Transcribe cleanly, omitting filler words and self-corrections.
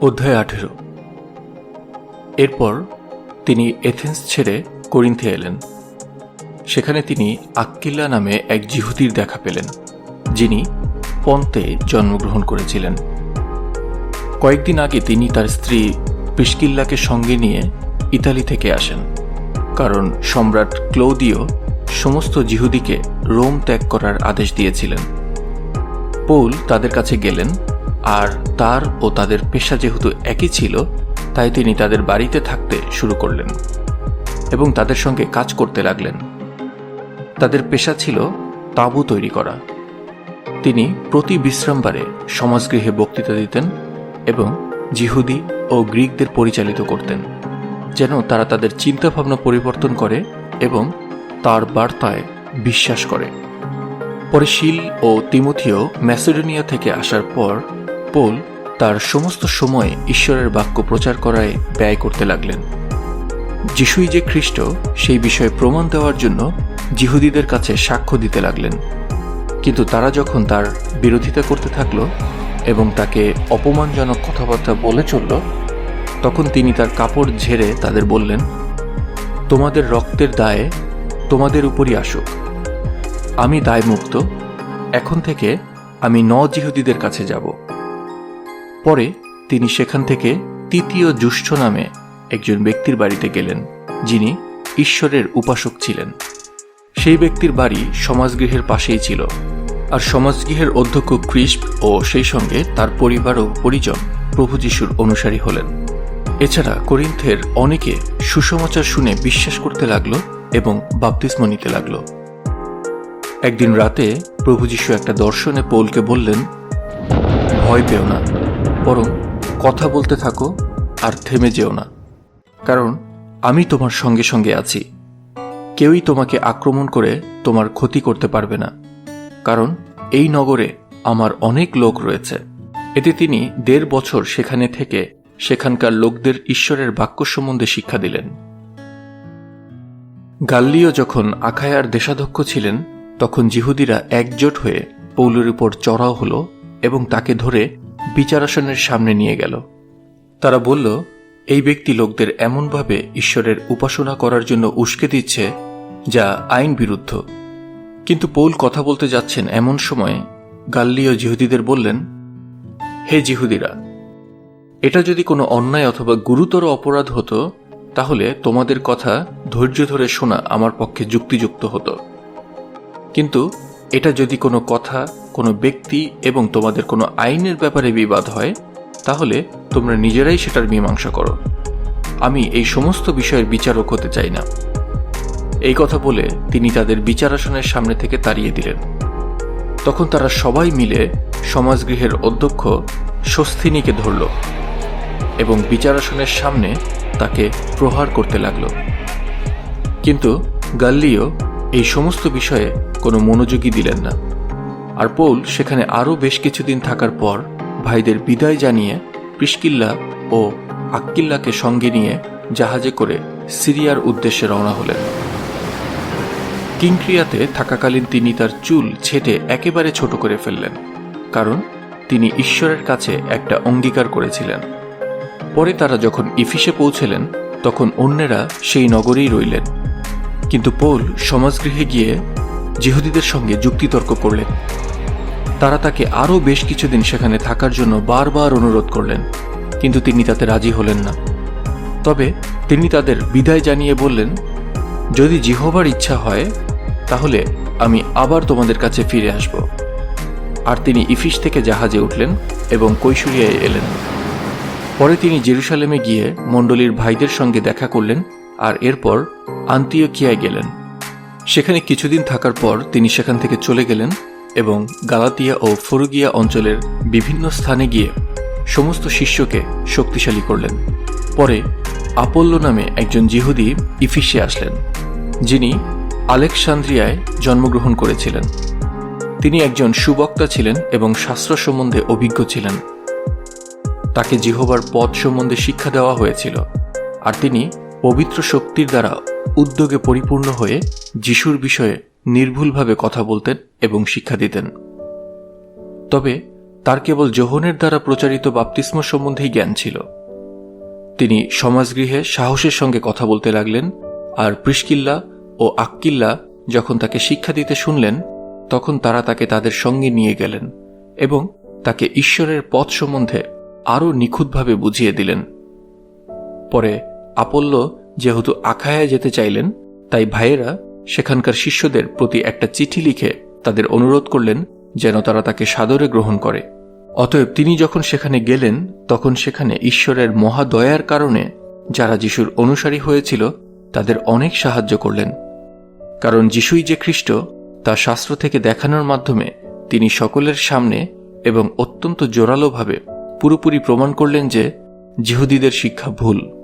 অধ্যায় 18। এরপর তিনি এথেন্স ছেড়ে করিন্থে এলেন। সেখানে তিনি আক্কিলা নামে এক যিহুদির দেখা পেলেন, যিনি পন্তে জন্মগ্রহণ করেছিলেন। কয়েকদিন আগে তিনি তার স্ত্রী প্রিস্কিল্লাকে সঙ্গে নিয়ে ইতালি থেকে আসেন, কারণ সম্রাট ক্লৌদিয় সমস্ত যিহুদিকে রোম ত্যাগ করার আদেশ দিয়েছিলেন। পৌল তাদের কাছে গেলেন, আর তার ও তাদের পেশা যেহেতু একই ছিল, তাই তিনি তাদের বাড়িতে থাকতে শুরু করলেন এবং তাদের সঙ্গে কাজ করতে লাগলেন। তাদের পেশা ছিল তাঁবু তৈরি করা। তিনি প্রতি বিশ্রামবারে সমাজগৃহে বক্তৃতা দিতেন এবং যিহুদি ও গ্রিকদের পরিচালিত করতেন, যেন তারা তাদের চিন্তাভাবনা পরিবর্তন করে এবং তার বার্তায় বিশ্বাস করে। পরে শিল ও তিমোথিও ম্যাসেডোনিয়া থেকে আসার পর পৌল তার সমস্ত সময় ঈশ্বরের বাক্য প্রচার করায় ব্যয় করতে লাগলেন। যিশুই যে খ্রিস্ট সেই বিষয়ে প্রমাণ দেওয়ার জন্য যিহুদিদের কাছে সাক্ষ্য দিতে লাগলেন। কিন্তু তারা যখন তার বিরোধিতা করতে থাকল এবং তাকে অপমানজনক কথাবার্তা বলে চলল, তখন তিনি তার কাপড় ঝেড়ে তাদের বললেন, তোমাদের রক্তের দায়ে তোমাদের উপরই আসুক। আমি দায়মুক্ত। এখন থেকে আমি যিহুদিদের কাছে যাব। পরে তিনি সেখান থেকে তৃতীয় জুষ্ঠ নামে একজন ব্যক্তির বাড়িতে গেলেন, যিনি ঈশ্বরের উপাসক ছিলেন। সেই ব্যক্তির বাড়ি সমাজগৃহের পাশেই ছিল, আর সমাজগৃহের অধ্যক্ষ ক্রিস্প ও সেই সঙ্গে তার পরিবার ও পরিজন প্রভু যিশুর অনুসারী হলেন। এছাড়া করিন্থের অনেকে সুসমাচার শুনে বিশ্বাস করতে লাগল এবং বাপ্তিস্ম নিতে লাগল। একদিন রাতে প্রভু যিশু একটা দর্শনে পৌলকে বললেন, ভয় পেও না, বরং কথা বলতে থাকো আর থেমে যেও না, কারণ আমি তোমার সঙ্গে সঙ্গে আছি। কেউই তোমাকে আক্রমণ করে তোমার ক্ষতি করতে পারবে না, কারণ এই নগরে আমার অনেক লোক রয়েছে। এতে তিনি 1.5 বছর সেখানে থেকে সেখানকার লোকদের ঈশ্বরের বাক্য সম্বন্ধে শিক্ষা দিলেন। গাল্লিও যখন আখায়ার দেশাধ্যক্ষ ছিলেন, তখন যিহুদিরা একজোট হয়ে পৌলের উপর চড়াও হল এবং তাকে ধরে বিচারাসনের সামনে নিয়ে গেল। তারা বলল, এই ব্যক্তি লোকদের এমনভাবে ঈশ্বরের উপাসনা করার জন্য উস্কে দিচ্ছে যা আইন বিরুদ্ধ। কিন্তু পৌল কথা বলতে যাচ্ছেন এমন সময় গাল্লিও যিহুদিদের বললেন, হে যিহুদিরা, এটা যদি কোনো অন্যায় অথবা গুরুতর অপরাধ হতো, তাহলে তোমাদের কথা ধৈর্য ধরে শোনা আমার পক্ষে যুক্তিযুক্ত হতো। কিন্তু এটা যদি কোনো কথা, কোনো ব্যক্তি এবং তোমাদের কোনো আইনের ব্যাপারে বিবাদ হয়, তাহলে তোমরা নিজেরাই সেটার মীমাংসা করো। আমি এই সমস্ত বিষয়ের বিচারক হতে চাই না। এই কথা বলে তিনি তাদের বিচারাসনের সামনে থেকে তাড়িয়ে দিলেন। তখন তারা সবাই মিলে সমাজগৃহের অধ্যক্ষ সোস্থিনীকে ধরল এবং বিচারাসনের সামনে তাকে প্রহার করতে লাগল। কিন্তু গাল্লিও এই সমস্ত বিষয়ে কোনো মনোযোগী দিলেন না। আর পৌল সেখানে আরও বেশ কিছুদিন থাকার পর ভাইদের বিদায় জানিয়ে প্রিস্কিল্লা ও আক্কিল্লাকে সঙ্গে নিয়ে জাহাজে করে সিরিয়ার উদ্দেশ্যে রওনা হলেন। কিংক্রিয়াতে থাকাকালীন তিনি তার চুল ছেঁটে একেবারে ছোট করে ফেললেন, কারণ তিনি ঈশ্বরের কাছে একটা অঙ্গীকার করেছিলেন। পরে তারা যখন ইফিসে পৌঁছলেন, তখন অন্যেরা সেই নগরেই রইলেন। কিন্তু পৌল সমাজগৃহে গিয়ে যিহুদিদের সঙ্গে যুক্তিতর্ক করলেন। তারা তাকে আরও বেশ কিছুদিন সেখানে থাকার জন্য বারবার অনুরোধ করলেন, কিন্তু তিনি তাতে রাজি হলেন না। তবে তিনি তাদের বিদায় জানিয়ে বললেন, যদি জিহোবার ইচ্ছা হয় তাহলে আমি আবার তোমাদের কাছে ফিরে আসব। আর তিনি ইফিস থেকে জাহাজে উঠলেন এবং কৈশরিয়ায় এলেন। পরে তিনি জেরুসালেমে গিয়ে মণ্ডলীর ভাইদের সঙ্গে দেখা করলেন, আর এরপর আন্তিওকিয়ায় গেলেন। সেখানে কিছুদিন থাকার পর তিনি সেখান থেকে চলে গেলেন এবং গালাতিয়া ও ফ্রুগিয়া অঞ্চলের বিভিন্ন স্থানে গিয়ে সমস্ত শিষ্যকে শক্তিশালী করলেন। পরে আপল্লো নামে একজন যিহুদি ইফিসে আসলেন, যিনি আলেকসান্দ্রিয়ায় জন্মগ্রহণ করেছিলেন। তিনি একজন সুবক্তা ছিলেন এবং শাস্ত্র সম্বন্ধে অভিজ্ঞ ছিলেন। তাকে জিহোবার পথ সম্বন্ধে শিক্ষা দেওয়া হয়েছিল, আর তিনি পবিত্র শক্তির দ্বারা উদ্যোগে পরিপূর্ণ হয়ে যিশুর বিষয়ে নির্ভুলভাবে কথা বলতেন এবং শিক্ষা দিতেন। তবে তার কেবল যোহনের দ্বারা প্রচারিত বাপ্তিস্ম সম্বন্ধেই জ্ঞান ছিল। তিনি সমাজগৃহে সাহসের সঙ্গে কথা বলতে লাগলেন, আর প্রিস্কিল্লা ও আক্কিল্লা যখন তাকে শিক্ষা দিতে শুনলেন, তখন তারা তাকে তাদের সঙ্গে নিয়ে গেলেন এবং তাকে ঈশ্বরের পথ সম্বন্ধে আরও নিখুঁতভাবে বুঝিয়ে দিলেন। পরে আপল্ল যেহেতু আখায়ায় যেতে চাইলেন, তাই ভাইয়েরা সেখানকার শিষ্যদের প্রতি একটা চিঠি লিখে তাদের অনুরোধ করলেন যেন তারা তাকে সাদরে গ্রহণ করে। অতএব তিনি যখন সেখানে গেলেন, তখন সেখানে ঈশ্বরের মহাদয়ার কারণে যারা যিশুর অনুসারী হয়েছিল তাদের অনেক সাহায্য করলেন। কারণ যিশুই যে খ্রিস্ট তা শাস্ত্র থেকে দেখানোর মাধ্যমে তিনি সকলের সামনে এবং অত্যন্ত জোরালোভাবে পুরোপুরি প্রমাণ করলেন যে যিহুদীদের শিক্ষা ভুল।